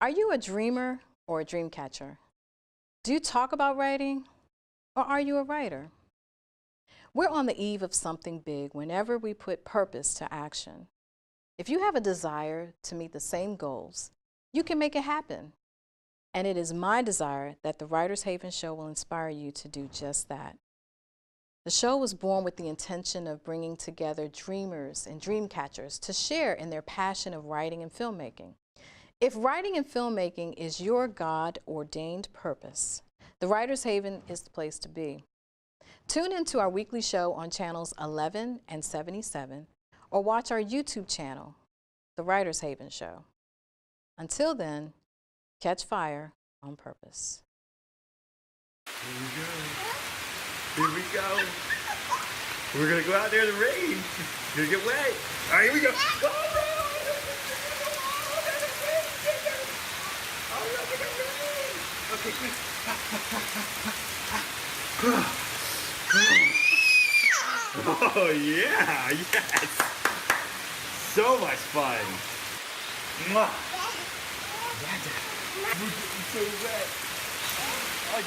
Are you a dreamer or a dream catcher? Do you talk about writing or are you a writer? We're on the eve of something big whenever we put purpose to action. If you have a desire to meet the same goals, you can make it happen. And it is my desire that the Writers Haven Show will inspire you to do just that. The show was born with the intention of bringing together dreamers and dream catchers to share in their passion of writing and filmmaking. If writing and filmmaking is your God-ordained purpose, the Writers Haven is the place to be. Tune into our weekly show on channels 11 and 77, or watch our YouTube channel, The Writers Haven Show. Until then, catch fire on purpose. Here we go. Here we go. We're gonna go out there in the rain. It's gonna get wet. All right, here we go. Okay, quick. Oh yeah, yes. So much fun. Mwah. Yeah, Dad. We're getting so wet. Oh,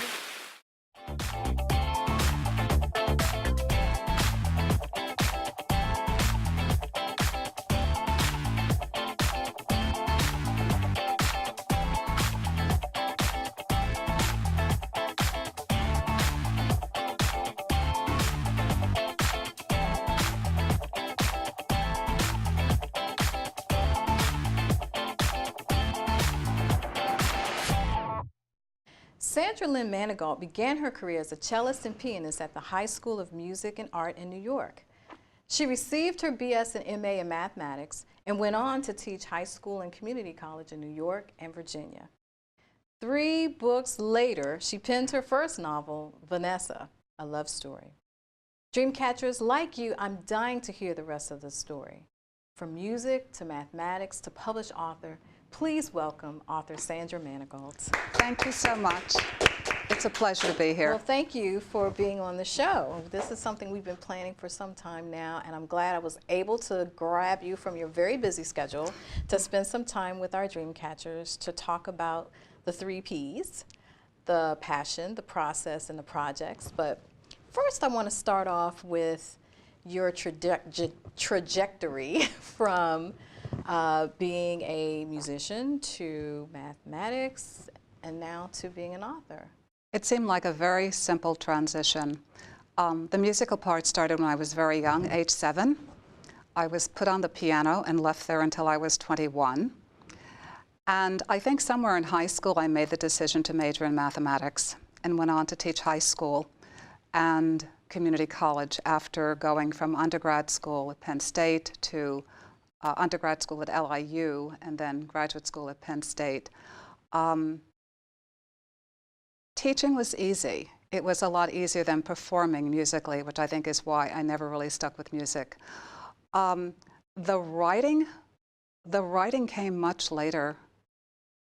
Sandra Manigault began her career as a cellist and pianist at the High School of Music and Art in New York. She received her BS and MA in mathematics and went on to teach high school and community college in New York and Virginia. 3 books later, she penned her first novel, Vanessa, a love story. Dreamcatchers like you, I'm dying to hear the rest of the story. From music to mathematics to published author, please welcome author Sandra Manigault. Thank you so much. It's a pleasure to be here. Well, thank you for being on the show. This is something we've been planning for some time now, and I'm glad I was able to grab you from your very busy schedule to spend some time with our dream catchers to talk about the 3 Ps, the passion, the process, and the projects. But first, I want to start off with your trajectory from being a musician to mathematics and now to being an author. It seemed like a very simple transition. The musical part started when I was very young, age 7. I was put on the piano and left there until I was 21. And I think somewhere in high school I made the decision to major in mathematics and went on to teach high school and community college after going from undergrad school at Penn State to undergrad school at LIU and then graduate school at Penn State. Teaching was easy. It was a lot easier than performing musically, which I think is why I never really stuck with music. The writing came much later,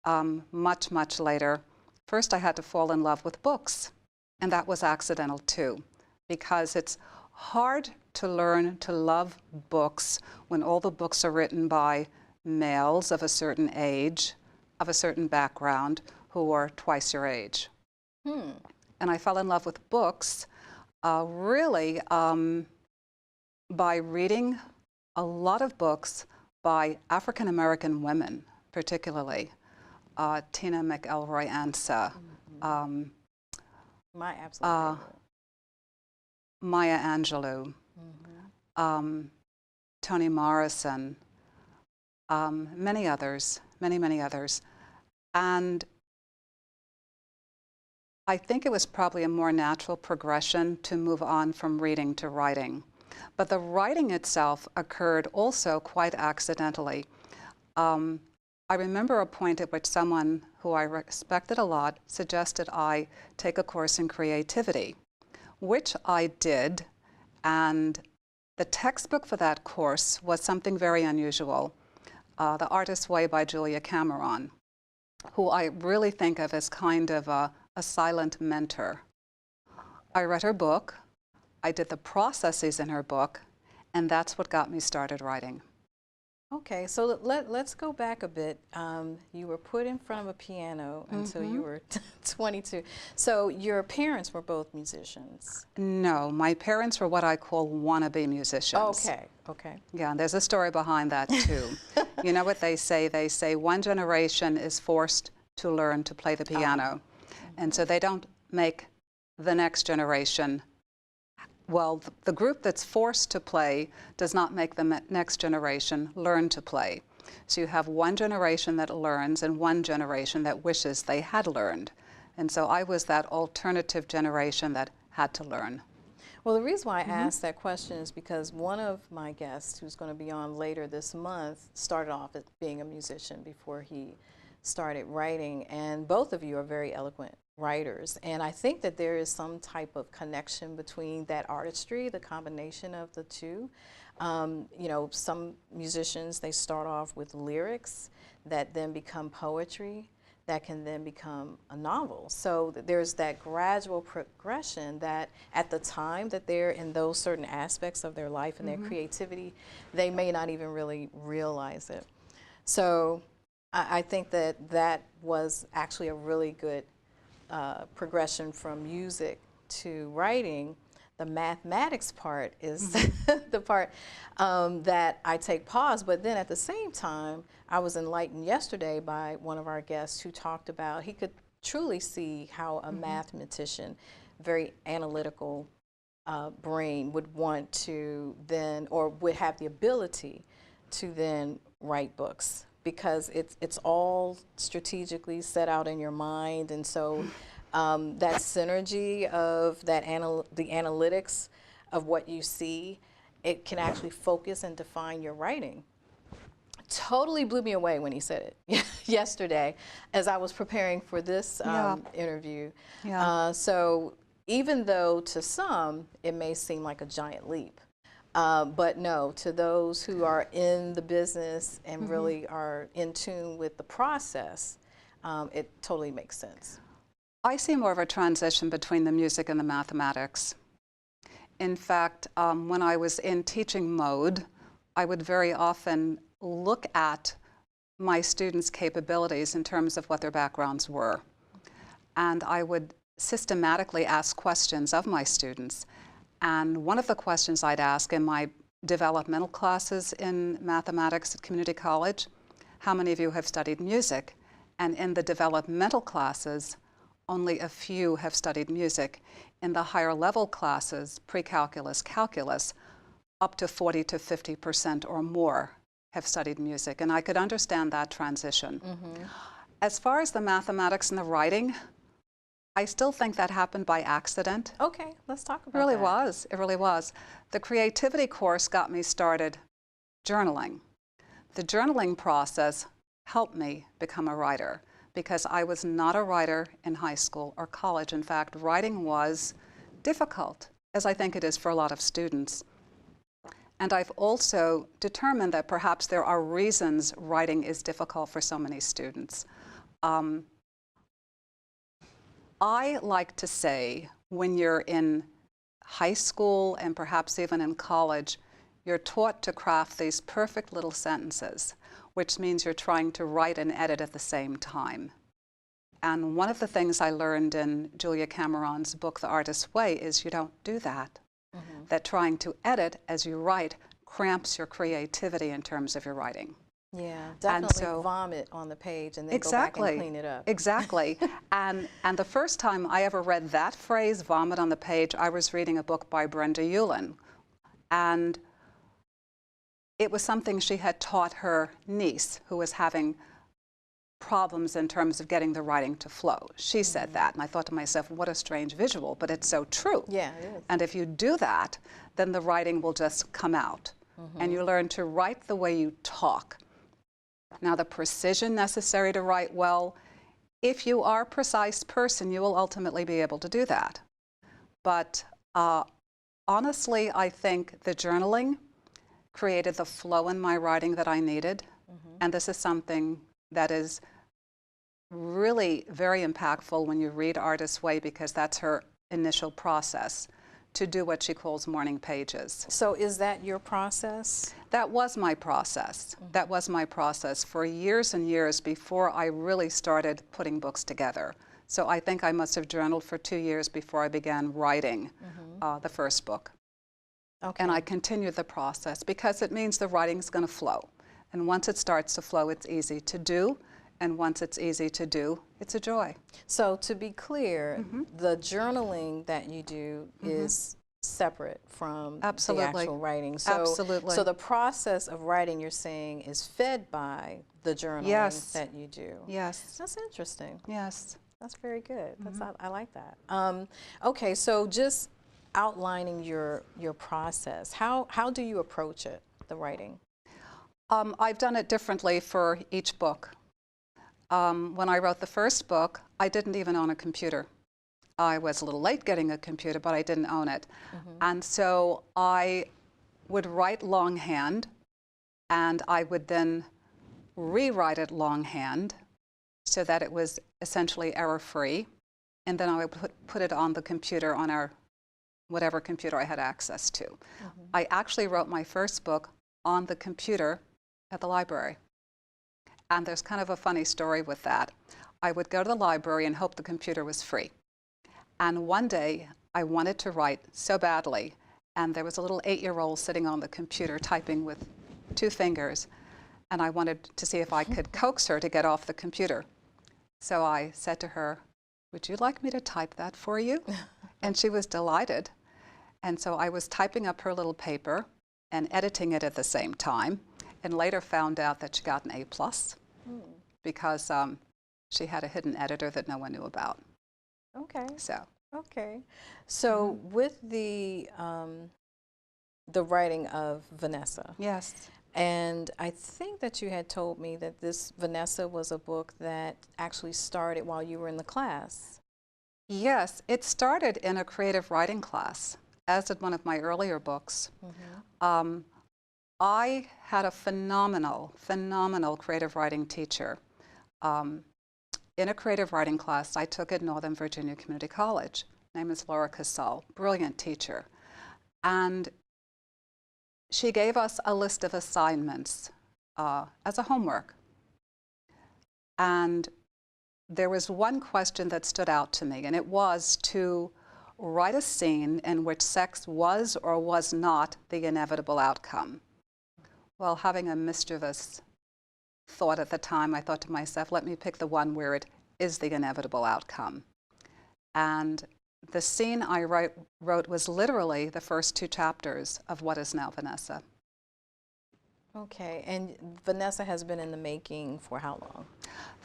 much later. First, I had to fall in love with books, and that was accidental too, because it's hard to learn to love books when all the books are written by males of a certain age, of a certain background, who are twice your age. And I fell in love with books really by reading a lot of books by African American women, particularly Tina McElroy Ansa, My absolute favorite. Maya Angelou, Toni Morrison, many others, many others. And I think it was probably a more natural progression to move on from reading to writing. But the writing itself occurred also quite accidentally. I remember a point at which someone who I respected a lot suggested I take a course in creativity, which I did, and the textbook for that course was something very unusual, The Artist's Way by Julia Cameron, who I really think of as kind of a silent mentor. I read her book, I did the processes in her book, and that's what got me started writing. Okay, so let's go back a bit. You were put in front of a piano until you were 22. So your parents were both musicians? No, my parents were what I call wannabe musicians. Okay, okay. Yeah, there's a story behind that too. You know what they say? They say one generation is forced to learn to play the piano. And so they don't make the next generation. Well, the group that's forced to play does not make the next generation learn to play. So you have one generation that learns and one generation that wishes they had learned. And so I was that alternative generation that had to learn. Well, the reason why I asked that question is because one of my guests, who's going to be on later this month, started off as being a musician before he started writing, and both of you are very eloquent writers. And I think that there is some type of connection between that artistry, the combination of the two. You know, some musicians, they start off with lyrics that then become poetry, that can then become a novel. So there's that gradual progression that at the time that they're in those certain aspects of their life and their creativity, they may not even really realize it. So I think that that was actually a really good progression from music to writing. The mathematics part is the part that I take pause, but then at the same time, I was enlightened yesterday by one of our guests who talked about he could truly see how a mathematician, very analytical brain, would want to then, or would have the ability to then write books, because it's all strategically set out in your mind. And so that synergy of that the analytics of what you see, it can actually focus and define your writing. Totally blew me away when he said it yesterday as I was preparing for this interview. So even though to some it may seem like a giant leap, but no, to those who are in the business and really are in tune with the process, it totally makes sense. I see more of a transition between the music and the mathematics. In fact, when I was in teaching mode, I would very often look at my students' capabilities in terms of what their backgrounds were. And I would systematically ask questions of my students. And one of the questions I'd ask in my developmental classes in mathematics at community college, how many of you have studied music? And in the developmental classes, only a few have studied music. In the higher level classes, pre-calculus, calculus, up to 40 to 50% or more have studied music. And I could understand that transition. As far as the mathematics and the writing, I still think that happened by accident. Okay, let's talk about that. It really was. It really was. The creativity course got me started journaling. The journaling process helped me become a writer, because I was not a writer in high school or college. In fact, writing was difficult, as I think it is for a lot of students. And I've also determined that perhaps there are reasons writing is difficult for so many students. I like to say, when you're in high school and perhaps even in college, you're taught to craft these perfect little sentences, which means you're trying to write and edit at the same time. And one of the things I learned in Julia Cameron's book, The Artist's Way, is you don't do that. That trying to edit as you write cramps your creativity in terms of your writing. Yeah, definitely vomit on the page and then go back and clean it up. Exactly. And the first time I ever read that phrase, vomit on the page, I was reading a book by Brenda Ullin. And it was something she had taught her niece, who was having problems in terms of getting the writing to flow. She said that, and I thought to myself, what a strange visual, but it's so true. Yeah, it is. And if you do that, then the writing will just come out. And you learn to write the way you talk. Now, the precision necessary to write well, if you are a precise person, you will ultimately be able to do that. But honestly, I think the journaling created the flow in my writing that I needed. And this is something that is really very impactful when you read Artist's Way, because that's her initial process. to do what she calls morning pages. So is that your process? That was my process. That was my process for years and years before I really started putting books together. So I think I must have journaled for 2 years before I began writing the first book. Okay. And I continued the process because it means the writing's going to flow. And once it starts to flow, it's easy to do. And once it's easy to do, it's a joy. So to be clear, the journaling that you do is separate from the actual writing. So, Absolutely. So the process of writing, you're saying, is fed by the journaling that you do. Yes. That's interesting. Yes. That's very good. I like that. Okay, so just outlining your process. How do you approach it, the writing? I've done it differently for each book. When I wrote the first book, I didn't even own a computer. I was a little late getting a computer, but I didn't own it. And so I would write longhand, and I would then rewrite it longhand so that it was essentially error-free. And then I would put it on the computer, on our whatever computer I had access to. I actually wrote my first book on the computer at the library. And there's kind of a funny story with that. I would go to the library and hope the computer was free. And one day, I wanted to write so badly, and there was a little 8-year-old sitting on the computer typing with 2 fingers, and I wanted to see if I could coax her to get off the computer. So I said to her, "Would you like me to type that for you?" And she was delighted. And so I was typing up her little paper and editing it at the same time, and later found out that she got an A+, because she had a hidden editor that no one knew about. Okay. So. Okay. So with the writing of Vanessa. Yes. And I think that you had told me that this Vanessa was a book that actually started while you were in the class. Yes, it started in a creative writing class, as did one of my earlier books. I had a phenomenal creative writing teacher. In a creative writing class I took at Northern Virginia Community College. Her name is Laura Casal, brilliant teacher. And she gave us a list of assignments as a homework. And there was one question that stood out to me, and it was to write a scene in which sex was or was not the inevitable outcome. Well, having a mischievous thought at the time, I thought to myself, let me pick the one where it is the inevitable outcome. And the scene I wrote was literally the first 2 chapters of what is now Vanessa. Okay, and Vanessa has been in the making for how long?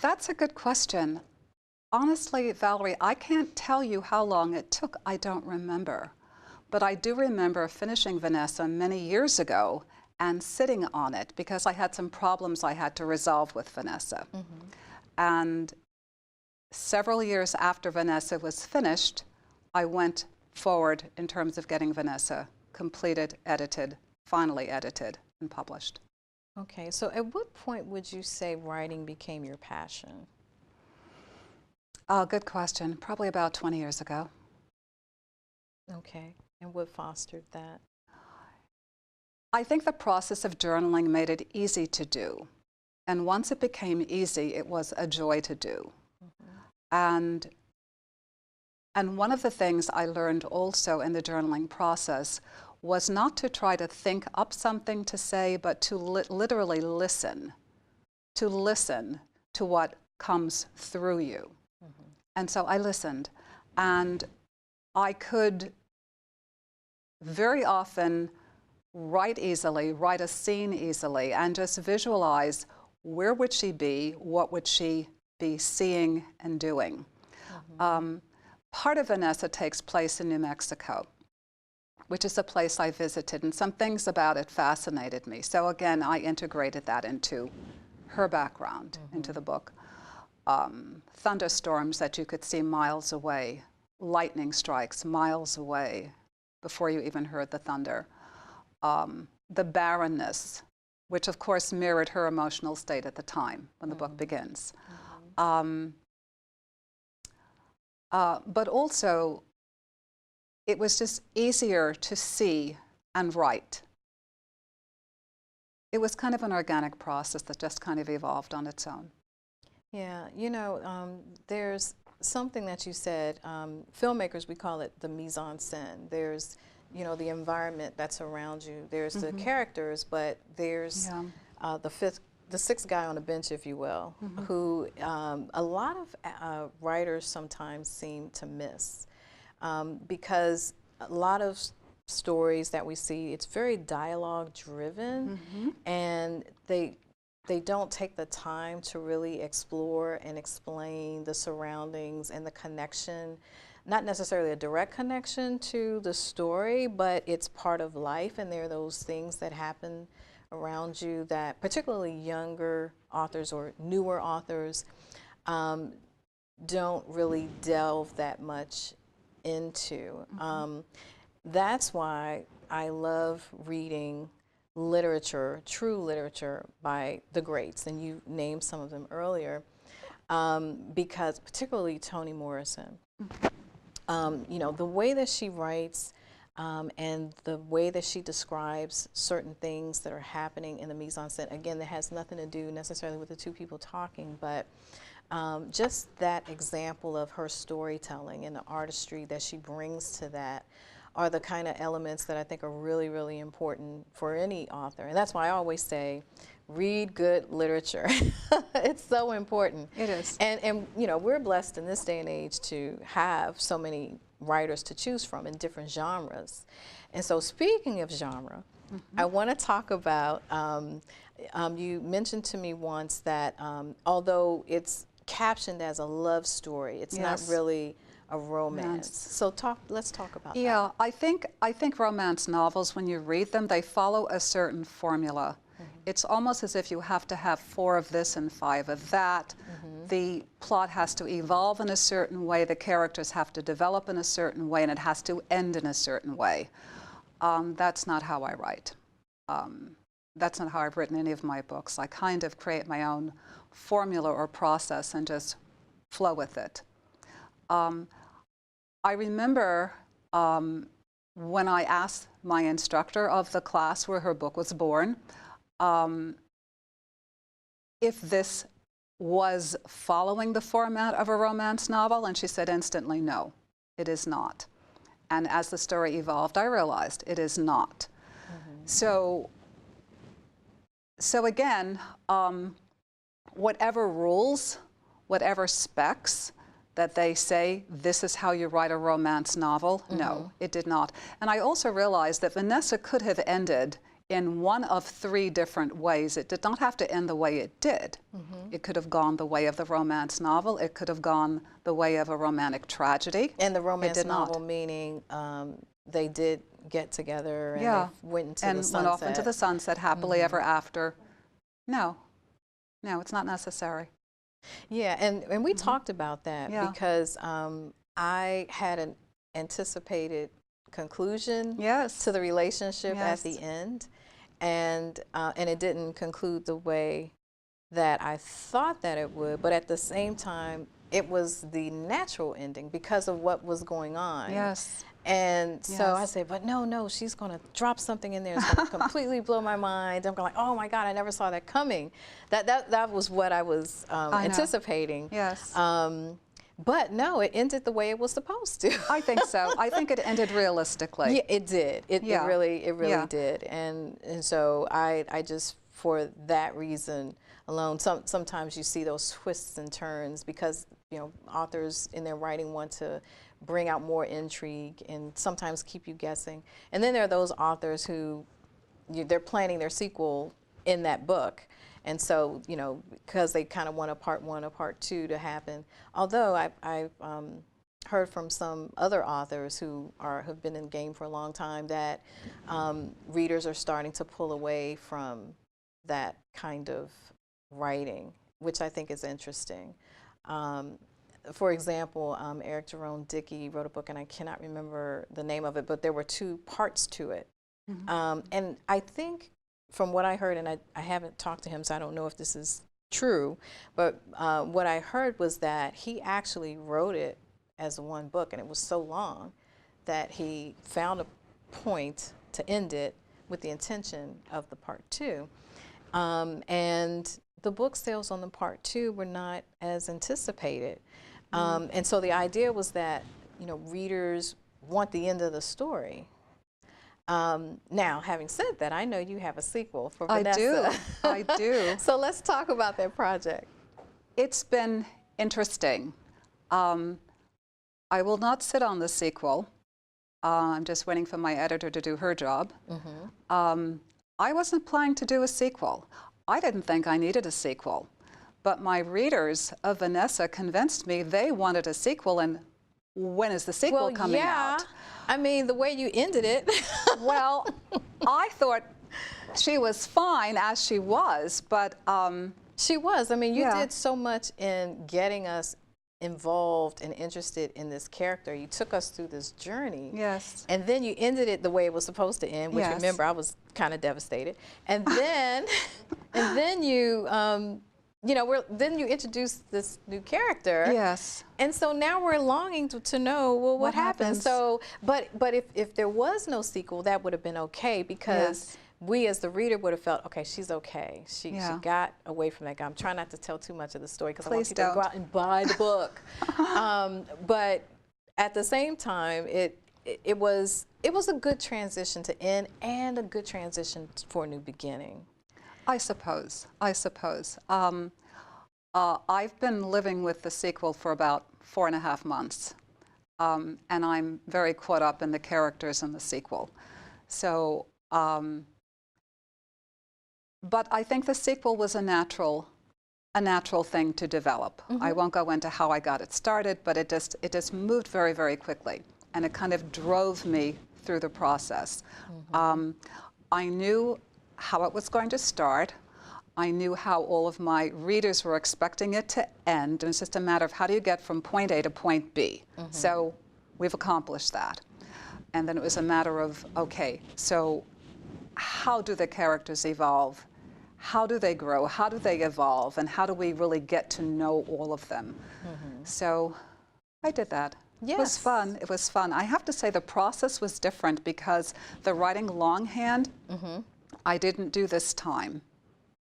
That's a good question. Honestly, Valerie, I can't tell you how long it took. I don't remember. But I do remember finishing Vanessa many years ago and sitting on it because I had some problems I had to resolve with Vanessa. And several years after Vanessa was finished, I went forward in terms of getting Vanessa completed, edited, finally edited, and published. Okay, so at what point would you say writing became your passion? Good question. Probably about 20 years ago. Okay, and what fostered that? I think the process of journaling made it easy to do. And once it became easy, it was a joy to do. And one of the things I learned also in the journaling process was not to try to think up something to say, but to literally listen to what comes through you. And so I listened, and I could very often write easily, write a scene easily, and just visualize where would she be, what would she be seeing and doing. Part of Vanessa takes place in New Mexico, which is a place I visited, and some things about it fascinated me. So again, I integrated that into her background, into the book. Thunderstorms that you could see miles away, lightning strikes miles away before you even heard the thunder. The barrenness, which of course mirrored her emotional state at the time when the book begins. But also it was just easier to see and write. It was kind of an organic process that just kind of evolved on its own. Yeah, you know, there's something that you said, filmmakers, we call it the mise en scène. There's, you know, the environment that's around you. There's the characters, but there's the sixth guy on the bench, if you will, who a lot of writers sometimes seem to miss, because a lot of stories that we see, it's very dialogue driven, and they don't take the time to really explore and explain the surroundings and the connection, not necessarily a direct connection to the story, but it's part of life, and there are those things that happen around you that particularly younger authors or newer authors don't really delve that much into. That's why I love reading literature, true literature by the greats, and you named some of them earlier, because particularly Toni Morrison. You know, the way that she writes and the way that she describes certain things that are happening in the mise en scène, again, that has nothing to do necessarily with the two people talking, but just that example of her storytelling and the artistry that she brings to that are the kind of elements that I think are really, really important for any author. And that's why I always say, read good literature. It's so important. It is. And you know, we're blessed in this day and age to have so many writers to choose from in different genres. And so speaking of genre, I want to talk about, you mentioned to me once that although it's captioned as a love story, it's not really a romance. So let's talk about that. Yeah, I think romance novels, when you read them, they follow a certain formula. It's almost as if you have to have 4 of this and 5 of that. The plot has to evolve in a certain way, the characters have to develop in a certain way, and it has to end in a certain way. That's not how I write. That's not how I've written any of my books. I kind of create my own formula or process and just flow with it. I remember when I asked my instructor of the class where her book was born, if this was following the format of a romance novel, and she said instantly, no, it is not. And as the story evolved, I realized it is not. So again, whatever rules, whatever specs that they say, this is how you write a romance novel, no, it did not. And I also realized that Vanessa could have ended in one of 3 different ways. It did not have to end the way it did. It could have gone the way of the romance novel. It could have gone the way of a romantic tragedy. And the romance novel meaning they did get together and they went into the sunset. Went off into the sunset happily ever after. No, it's not necessary. Yeah, and we talked about that because I had an anticipated conclusion to the relationship at the end, and it didn't conclude the way that I thought that it would, but at the same time it was the natural ending because of what was going on. And so I said, but no, she's going to drop something in there. It's going to completely blow my mind. I'm going like, oh my God, I never saw that coming. That was what I was anticipating. But no, it ended the way it was supposed to. I think so. I think it ended realistically. Yeah, it did. It really did. And so I just, for that reason alone, sometimes you see those twists and turns because, you know, authors in their writing want to bring out more intrigue and sometimes keep you guessing. And then there are those authors who they're planning their sequel in that book. And so, you know, because they kind of want a part 1 or part 2 to happen. Although I've heard from some other authors who have been in the game for a long time that readers are starting to pull away from that kind of writing, which I think is interesting. For example, Eric Jerome Dickey wrote a book, and I cannot remember the name of it, but there were 2 parts to it. And I think from what I heard, and I haven't talked to him, so I don't know if this is true, but what I heard was that he actually wrote it as one book, and it was so long that he found a point to end it with the intention of the part 2. And the book sales on the part 2 were not as anticipated. And so the idea was that, you know, readers want the end of the story. Now, having said that, I know you have a sequel for Vanessa. I do. So let's talk about that project. It's been interesting. I will not sit on the sequel. I'm just waiting for my editor to do her job. I wasn't planning to do a sequel. I didn't think I needed a sequel. But my readers of Vanessa convinced me they wanted a sequel, and when is the sequel coming out? I mean, the way you ended it. Well, I thought she was fine as she was, but she was. I mean, you did so much in getting us involved and interested in this character. You took us through this journey. Yes. And then you ended it the way it was supposed to end, which remember, I was kind of devastated. And then, then you, you know, then you introduced this new character. Yes. And so now we're longing to know, well, what happened? So, but if there was no sequel, that would have been okay, because we as the reader would have felt, okay, she's okay. She got away from that guy. I'm trying not to tell too much of the story because I want people to go out and buy the book. But at the same time, it was a good transition to end and a good transition for a new beginning. I suppose. I've been living with the sequel for about 4.5 months, and I'm very caught up in the characters in the sequel. So, but I think the sequel was a natural thing to develop. I won't go into how I got it started, but it just moved very, very quickly, and it kind of drove me through the process. I knew how it was going to start. I knew how all of my readers were expecting it to end. It was just a matter of how do you get from point A to point B. So we've accomplished that. And then it was a matter of, okay, so how do the characters evolve? How do they grow? How do they evolve? And how do we really get to know all of them? So I did that. It was fun. It was fun. I have to say the process was different because the writing longhand, I didn't do this time.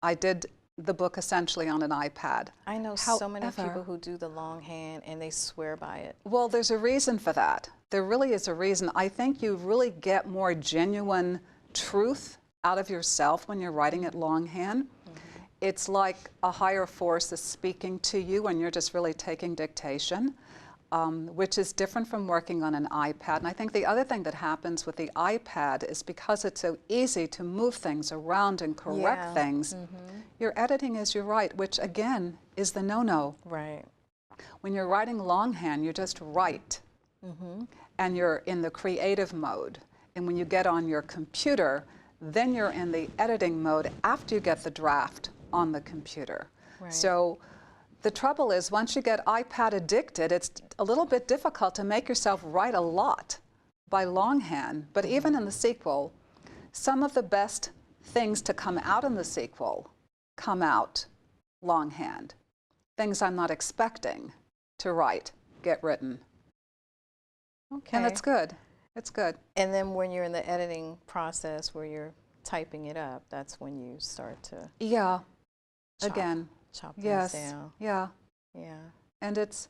I did the book essentially on an iPad. I know so many people who do the longhand and they swear by it. Well, there's a reason for that. There really is a reason. I think you really get more genuine truth out of yourself when you're writing it longhand. It's like a higher force is speaking to you when you're just really taking dictation. Which is different from working on an iPad. And I think the other thing that happens with the iPad is because it's so easy to move things around and correct things, you're editing as you write, which again is the no-no. Right. When you're writing longhand, you just write. And you're in the creative mode. And when you get on your computer, then you're in the editing mode after you get the draft on the computer. Right. So the trouble is, once you get iPad addicted, it's a little bit difficult to make yourself write a lot by longhand. But even in the sequel, some of the best things to come out in the sequel come out longhand. Things I'm not expecting to write get written. Okay. And it's good. It's good. And then when you're in the editing process where you're typing it up, that's when you start to chop things down. Yeah. And it's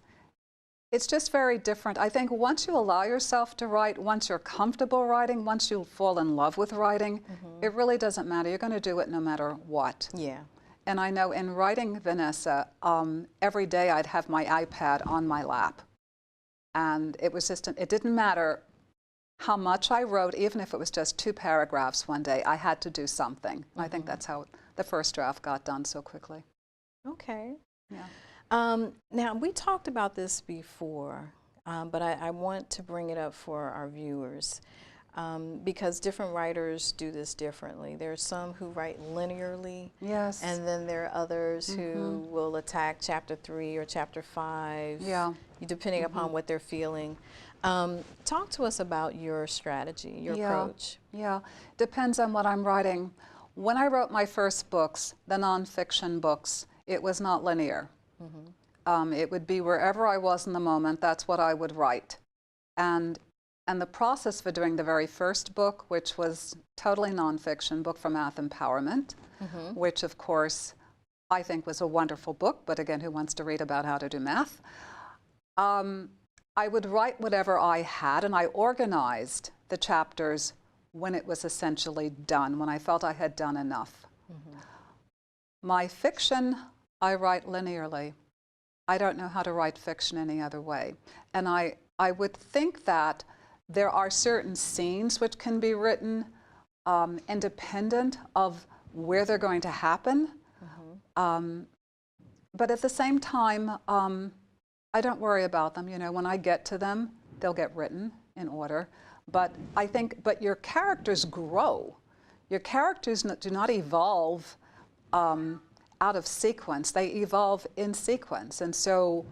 just very different. I think once you allow yourself to write, once you're comfortable writing, once you fall in love with writing, it really doesn't matter. You're going to do it no matter what. Yeah. And I know in writing Vanessa, every day I'd have my iPad on my lap. And it was just, it didn't matter how much I wrote, even if it was just 2 paragraphs one day, I had to do something. I think that's how the first draft got done so quickly. Okay. Yeah. Now, we talked about this before, but I want to bring it up for our viewers because different writers do this differently. There are some who write linearly. Yes. And then there are others who will attack chapter 3 or chapter 5. Yeah. Depending upon what they're feeling. Talk to us about your strategy, your approach. Yeah, depends on what I'm writing. When I wrote my first books, the nonfiction books, it was not linear. It would be wherever I was in the moment, that's what I would write. And the process for doing the very first book, which was totally nonfiction, book for math empowerment, which of course I think was a wonderful book, but again, who wants to read about how to do math? I would write whatever I had, and I organized the chapters when it was essentially done, when I felt I had done enough. My fiction, I write linearly. I don't know how to write fiction any other way. And I would think that there are certain scenes which can be written independent of where they're going to happen. But at the same time, I don't worry about them. You know, when I get to them, they'll get written in order. But I think, but your characters grow. Your characters do not evolve out of sequence. They evolve in sequence. And so,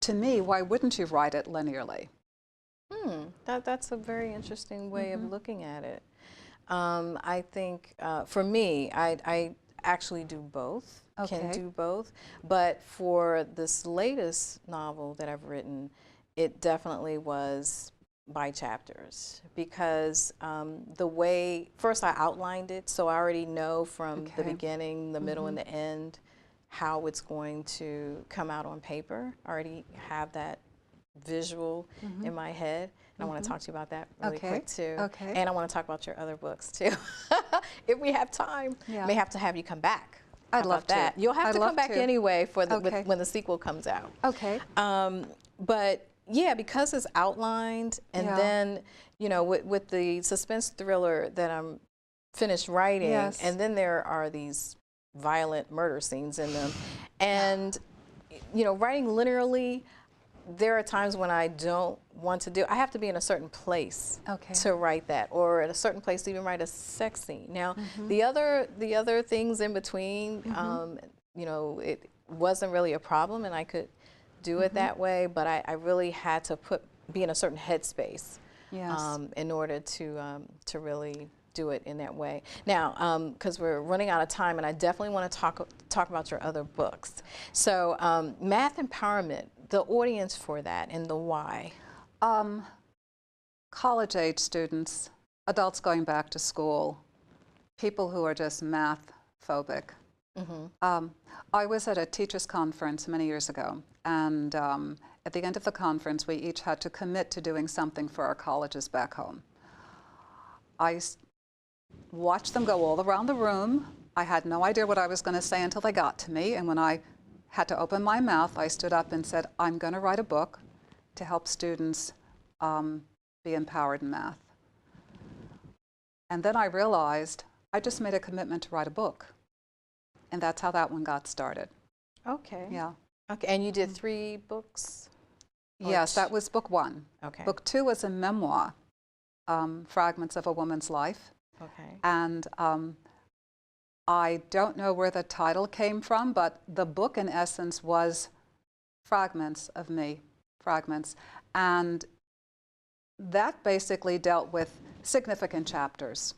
to me, why wouldn't you write it linearly? That's a very interesting way of looking at it. I think for me, I actually do both, can do both. But for this latest novel that I've written, it definitely was by chapters, because the way, first I outlined it, so I already know from the beginning, the middle, and the end how it's going to come out on paper. I already have that visual in my head. And I want to talk to you about that really quick too. And I want to talk about your other books too. If we have time, I may have to have you come back. I'd love that. You'll have to come back anyway for the, when the sequel comes out. But yeah, because it's outlined, and then, you know, with the suspense thriller that I'm finished writing, and then there are these violent murder scenes in them. And, you know, writing linearly, there are times when I don't want to do, I have to be in a certain place to write that, or at a certain place to even write a sex scene. Now, the other things in between, you know, it wasn't really a problem, and I could do it that way, but I really had to be in a certain headspace in order to really do it in that way. Now, because we're running out of time, and I definitely want to talk about your other books. So, Math Empowerment, the audience for that and the why. College-age students, adults going back to school, people who are just math phobic. I was at a teachers conference many years ago, and at the end of the conference, we each had to commit to doing something for our colleges back home. I watched them go all around the room. I had no idea what I was going to say until they got to me, and when I had to open my mouth, I stood up and said, I'm going to write a book to help students be empowered in math. And then I realized I just made a commitment to write a book. And that's how that one got started. Yeah. And you did 3 books? Yes, that was book 1. Book 2 was a memoir, Fragments of a Woman's Life. And I don't know where the title came from, but the book in essence was fragments of me, fragments. And that basically dealt with significant chapters,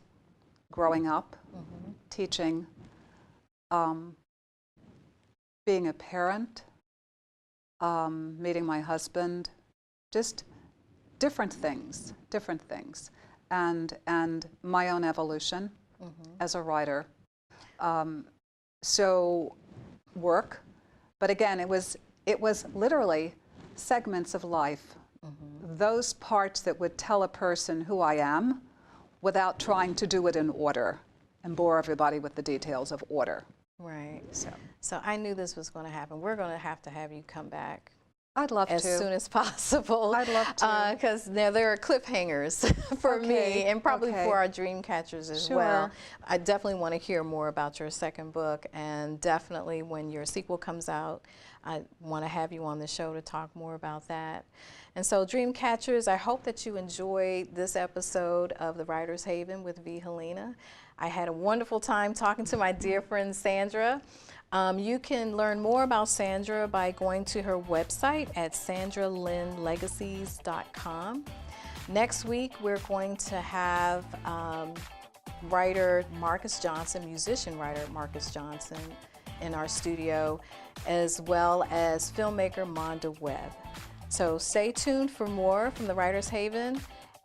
growing up, teaching, being a parent, meeting my husband, just different things, and my own evolution as a writer. So work, but again, it was literally segments of life, those parts that would tell a person who I am without trying to do it in order and bore everybody with the details of order. So I knew this was going to happen. We're going to have you come back. I'd love to. As soon as possible. I'd love to. Because now there are cliffhangers for me, and probably for our dream catchers as well. I definitely want to hear more about your second book, and definitely when your sequel comes out, I want to have you on the show to talk more about that. And so, dream catchers, I hope that you enjoyed this episode of The Writer's Haven with V. Helena. I had a wonderful time talking to my dear friend Sandra. You can learn more about Sandra by going to her website at sandralynnlegacies.com. Next week, we're going to have writer Marcus Johnson, musician writer Marcus Johnson, in our studio, as well as filmmaker Monda Webb. So stay tuned for more from The Writer's Haven,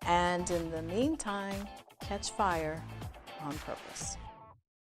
And in the meantime, catch fire on purpose.